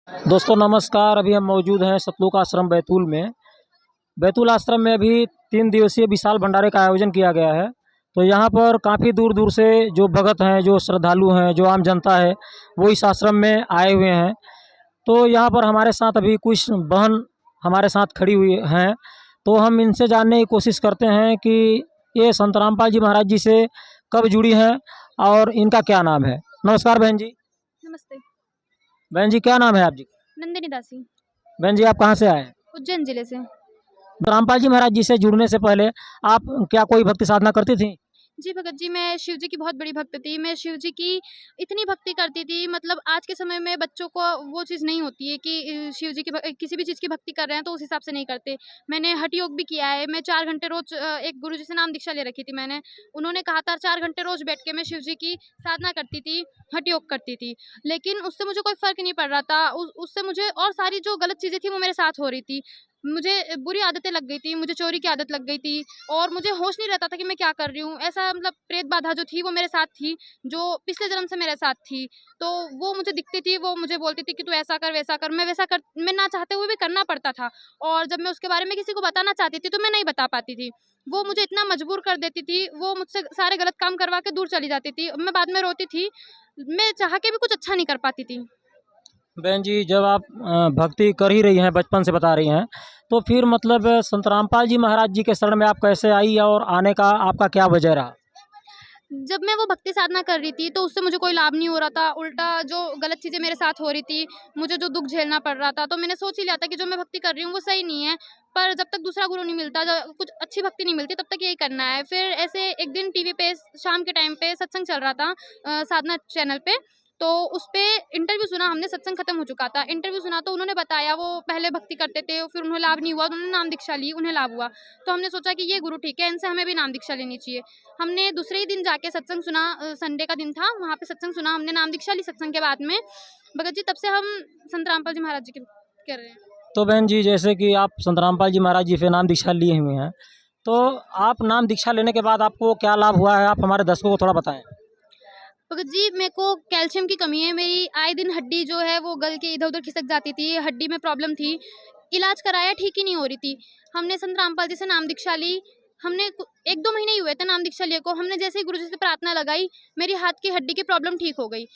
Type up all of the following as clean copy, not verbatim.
दोस्तों नमस्कार। अभी हम मौजूद हैं सतलुक आश्रम बैतूल में। बैतूल आश्रम में अभी 3 दिवसीय विशाल भंडारे का आयोजन किया गया है। तो यहाँ पर काफ़ी दूर दूर से जो भगत हैं, जो श्रद्धालु हैं, जो आम जनता है, वो इस आश्रम में आए हुए हैं। तो यहाँ पर हमारे साथ अभी कुछ बहन हमारे साथ खड़ी हुई हैं। तो हम इनसे जानने की कोशिश करते हैं कि ये संत रामपाल जी महाराज जी से कब जुड़ी हैं और इनका क्या नाम है। नमस्कार बहन जी। नमस्ते। बहन जी क्या नाम है आप जी? नंदिनी दासी, बहन जी आप कहाँ से आए हैं? उज्जैन जिले से। रामपाल जी महाराज जी से जुड़ने से पहले आप क्या कोई भक्ति साधना करती थी? जी भगत जी, मैं शिव जी की बहुत बड़ी भक्त थी। मैं शिव जी की इतनी भक्ति करती थी, मतलब आज के समय में बच्चों को वो चीज़ नहीं होती है कि शिव जी की किसी भी चीज़ की भक्ति कर रहे हैं तो उस हिसाब से नहीं करते। मैंने हठ योग भी किया है। मैं 4 घंटे रोज़ एक गुरुजी से नाम दीक्षा ले रखी थी मैंने। उन्होंने कहा था 4 घंटे रोज़ बैठ के मैं शिव जी की साधना करती थी, हठ योग करती थी। लेकिन उससे मुझे कोई फ़र्क नहीं पड़ रहा था। उससे मुझे और सारी जो गलत चीज़ें थी वो मेरे साथ हो रही थी। मुझे बुरी आदतें लग गई थी, मुझे चोरी की आदत लग गई थी और मुझे होश नहीं रहता था कि मैं क्या कर रही हूँ। ऐसा मतलब प्रेत बाधा जो थी वो मेरे साथ थी, जो पिछले जन्म से मेरे साथ थी। तो वो मुझे दिखती थी, वो मुझे बोलती थी कि तू ऐसा कर, वैसा कर। मैं ना चाहते हुए भी करना पड़ता था और जब मैं उसके बारे में किसी को बताना चाहती थी तो मैं नहीं बता पाती थी। वो मुझे इतना मजबूर कर देती थी, वो मुझसे सारे गलत काम करवा के दूर चली जाती थी। मैं बाद में रोती थी, मैं चाह के भी कुछ अच्छा नहीं कर पाती थी। बहन जी जब आप भक्ति कर ही रही हैं, बचपन से बता रही हैं, तो फिर मतलब संत रामपाल जी महाराज जी के शरण में आप कैसे आई और आने का आपका क्या वजह रहा? जब मैं वो भक्ति साधना कर रही थी तो उससे मुझे कोई लाभ नहीं हो रहा था, उल्टा जो गलत चीज़ें मेरे साथ हो रही थी, मुझे जो दुःख झेलना पड़ रहा था, तो मैंने सोच ही लिया था कि जो मैं भक्ति कर रही हूँ वो सही नहीं है। पर जब तक दूसरा गुरु नहीं मिलता, जब कुछ अच्छी भक्ति नहीं मिलती तब तक यही करना है। फिर ऐसे एक दिन टीवी पे शाम के टाइम पे सत्संग चल रहा था साधना चैनल पे, तो उसपे इंटरव्यू सुना हमने, सत्संग खत्म हो चुका था। इंटरव्यू सुना तो उन्होंने बताया वो पहले भक्ति करते थे, फिर उन्हें लाभ नहीं हुआ, तो उन्होंने नाम दीक्षा ली, उन्हें लाभ हुआ। तो हमने सोचा कि ये गुरु ठीक है, इनसे हमें भी नाम दीक्षा लेनी चाहिए। हमने दूसरे ही दिन जाके सत्संग सुना, संडे का दिन था, वहाँ पे सत्संग सुना, हमने नाम दीक्षा ली सत्संग के बाद में। भगत जी तब से हम संत रामपाल जी महाराज जी की कर रहे हैं। तो बहन जी जैसे कि आप संत रामपाल जी महाराज जी से नाम दीक्षा लिए हुए हैं, तो आप नाम दीक्षा लेने के बाद आपको क्या लाभ हुआ है, आप हमारे दर्शकों को थोड़ा बताएं। भगत जी मेरे को कैल्शियम की कमी है, मेरी आए दिन हड्डी जो है वो गल के इधर-उधर खिसक जाती थी, हड्डी में प्रॉब्लम थी। इलाज कराया, ठीक ही नहीं हो रही थी। हमने संत रामपाल जी से नाम दीक्षा ली, हमने कु 1-2 महीने ही हुए थे नाम दीक्षा लिए को। हमने जैसे ही गुरुजी से प्रार्थना लगाई, मेरी हाथ की हड्डी की प्रॉब्लम ठीक हो गई।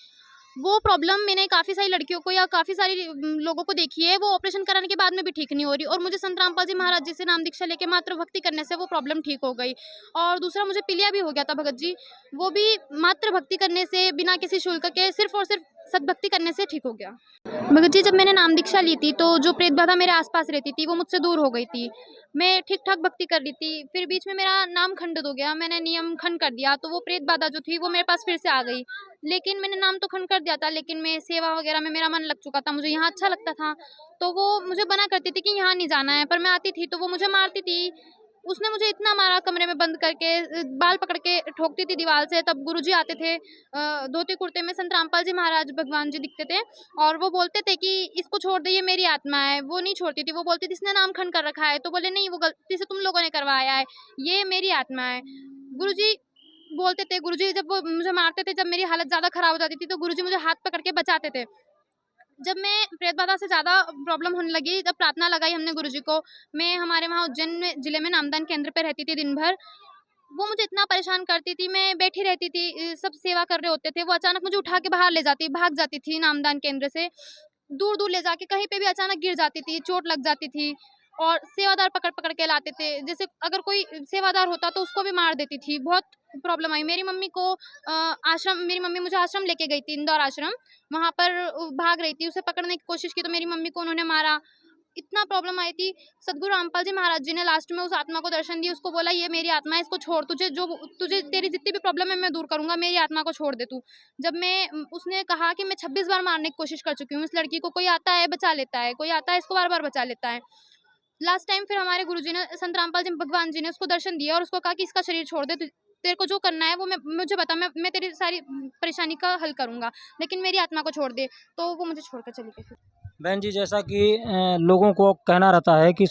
वो प्रॉब्लम मैंने काफ़ी सारी लड़कियों को या काफ़ी सारी लोगों को देखी है, वो ऑपरेशन कराने के बाद में भी ठीक नहीं हो रही और मुझे संत रामपाल जी महाराज जी से नाम दीक्षा लेके मात्र भक्ति करने से वो प्रॉब्लम ठीक हो गई। और दूसरा मुझे पीलिया भी हो गया था भगत जी, वो भी मात्र भक्ति करने से, बिना किसी शुल्क के, सिर्फ़ और सिर्फ़ सद्भक्ति करने से ठीक हो गया। भगत जी जब मैंने नाम दीक्षा ली थी तो जो प्रेत बाधा मेरे आस-पास रहती थी वो मुझसे दूर हो गई थी। मैं ठीक-ठाक भक्ति कर रही थी, फिर बीच में मेरा नाम खंडित हो गया, मैंने नियम खंड कर दिया, तो वो प्रेत बाधा जो थी वो मेरे पास फिर से आ गई। लेकिन मैंने नाम तो खंड कर दिया था, लेकिन मैं सेवा वगैरह में मेरा मन लग चुका था, मुझे यहाँ अच्छा लगता था, तो वो मुझे मना करती थी कि यहाँ नहीं जाना है, पर मैं आती थी तो वो मुझे मारती थी। उसने मुझे इतना मारा, कमरे में बंद करके बाल पकड़ के ठोकती थी दीवार से। तब गुरुजी आते थे धोती कुर्ते में, संत रामपाल जी महाराज भगवान जी दिखते थे और वो बोलते थे कि इसको छोड़ दे, ये मेरी आत्मा है। वो नहीं छोड़ती थी, वो बोलती थी इसने नाम खंड कर रखा है, तो बोले नहीं वो गलती से तुम लोगों ने करवाया है, ये मेरी आत्मा है। गुरुजी बोलते थे, गुरुजी जब वो मुझे मारते थे, जब मेरी हालत ज़्यादा खराब हो जाती थी तो गुरुजी मुझे हाथ पकड़ के बचाते थे। जब मैं प्रेत बाधा से ज़्यादा प्रॉब्लम होने लगी, जब प्रार्थना लगाई हमने गुरुजी को, मैं हमारे वहाँ उज्जैन में जिले में नामदान केंद्र पे रहती थी दिन भर। वो मुझे इतना परेशान करती थी, मैं बैठी रहती थी, सब सेवा कर रहे होते थे, वो अचानक मुझे उठा के बाहर ले जाती, भाग जाती थी नामदान केंद्र से। दूर-दूर ले जाके कहीं पे भी अचानक गिर जाती थी, चोट लग जाती थी और सेवादार पकड़-पकड़ के लाते थे। जैसे अगर कोई सेवादार होता तो उसको भी मार देती थी, बहुत प्रॉब्लम आई। मेरी मम्मी मुझे आश्रम लेके गई थी, इंदौर आश्रम, वहाँ पर भाग रही थी, उसे पकड़ने की कोशिश की तो मेरी मम्मी को उन्होंने मारा। इतना प्रॉब्लम आई थी, सद्गुरु रामपाल जी महाराज जी ने लास्ट में उस आत्मा को दर्शन दिए, उसको बोला ये मेरी आत्मा है, इसको छोड़, तुझे तेरी जितनी भी प्रॉब्लम है मैं दूर करूँगा, मेरी आत्मा को छोड़ दे तू। जब उसने कहा कि मैं 26 बार मारने की कोशिश कर चुकी हूँ इस लड़की को, कोई आता है बचा लेता है, कोई आता है इसको बार-बार बचा लेता है। लास्ट टाइम फिर हमारे गुरुजी ने, संत रामपाल जी भगवान जी ने उसको दर्शन दिया और उसको कहा कि इसका शरीर छोड़ दे, तेरे को जो करना है वो मुझे बता, मैं तेरी सारी परेशानी का हल करूँगा, लेकिन मेरी आत्मा को छोड़ दे। तो वो मुझे छोड़कर चली गई फिर। बहन जी जैसा कि लोगों को कहना रहता है कि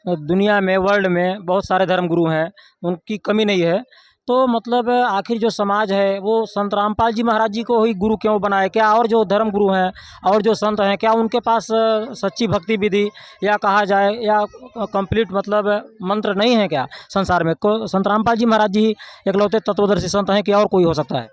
दुनिया में, वर्ल्ड में बहुत सारे धर्म गुरु हैं, उनकी कमी नहीं है। तो मतलब आखिर जो समाज है वो संत रामपाल जी महाराज जी को ही गुरु क्यों बनाए? क्या और जो धर्म गुरु हैं और जो संत हैं, क्या उनके पास सच्ची भक्ति विधि या कहा जाए या कंप्लीट मतलब मंत्र नहीं है क्या संसार में? को संत रामपाल जी महाराज जी ही इकलौते तत्वदर्शी संत हैं कि और कोई हो सकता है?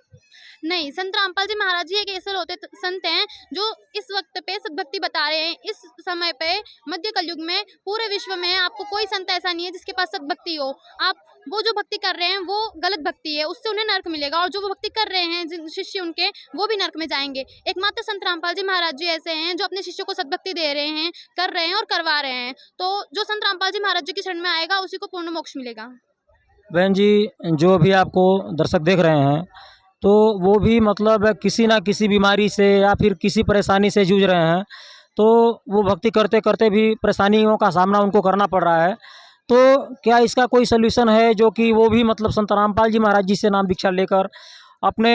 नहीं, संत रामपाल जी महाराज जी एक ऐसे संत हैं जो इस वक्त पे सद्भक्ति बता रहे हैं। इस समय पे मध्य कलयुग में पूरे विश्व में आपको कोई संत ऐसा नहीं है जिसके पास सद्भक्ति हो। आप वो जो भक्ति कर रहे हैं वो गलत भक्ति है, उससे उन्हें नरक मिलेगा, और जो वो भक्ति कर रहे हैं जिन शिष्य उनके, वो भी नरक में जाएंगे। एकमात्र संत रामपाल जी महाराज जी ऐसे हैं जो अपने शिष्य को सद्भक्ति दे रहे हैं, कर रहे हैं और करवा रहे हैं। तो जो संत रामपाल जी महाराज जी की शरण में आएगा उसी को पूर्ण मोक्ष मिलेगा। बहन जी, जो भी आपको दर्शक देख रहे हैं तो वो भी मतलब किसी ना किसी बीमारी से या फिर किसी परेशानी से जूझ रहे हैं, तो वो भक्ति करते करते भी परेशानियों का सामना उनको करना पड़ रहा है। तो क्या इसका कोई सल्यूशन है जो कि वो भी मतलब संत रामपाल जी महाराज जी से नाम दीक्षा लेकर अपने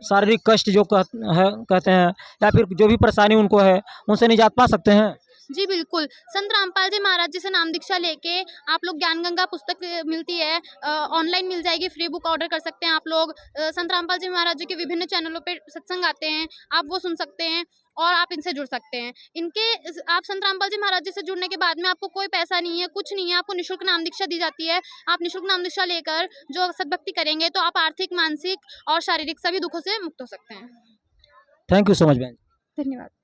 शारीरिक कष्ट जो कहते हैं या फिर जो भी परेशानी उनको है उनसे निजात पा सकते हैं? जी बिल्कुल, संत रामपाल जी महाराज जी से नाम दीक्षा लेके आप लोग ज्ञान गंगा पुस्तक मिलती है, ऑनलाइन मिल जाएगी, फ्री बुक ऑर्डर कर सकते हैं आप लोग। संत रामपाल जी महाराज जी के विभिन्न चैनलों पे सत्संग आते हैं, आप वो सुन सकते हैं और आप इनसे जुड़ सकते हैं। आप संत रामपाल जी महाराज जी से जुड़ने के बाद में आपको कोई पैसा नहीं है, कुछ नहीं है, आपको निःशुल्क नाम दीक्षा दी जाती है। आप निःशुल्क नाम दीक्षा लेकर जो सद्भक्ति करेंगे तो आप आर्थिक, मानसिक और शारीरिक सभी दुखों से मुक्त हो सकते हैं। थैंक यू सो मच बहन। धन्यवाद।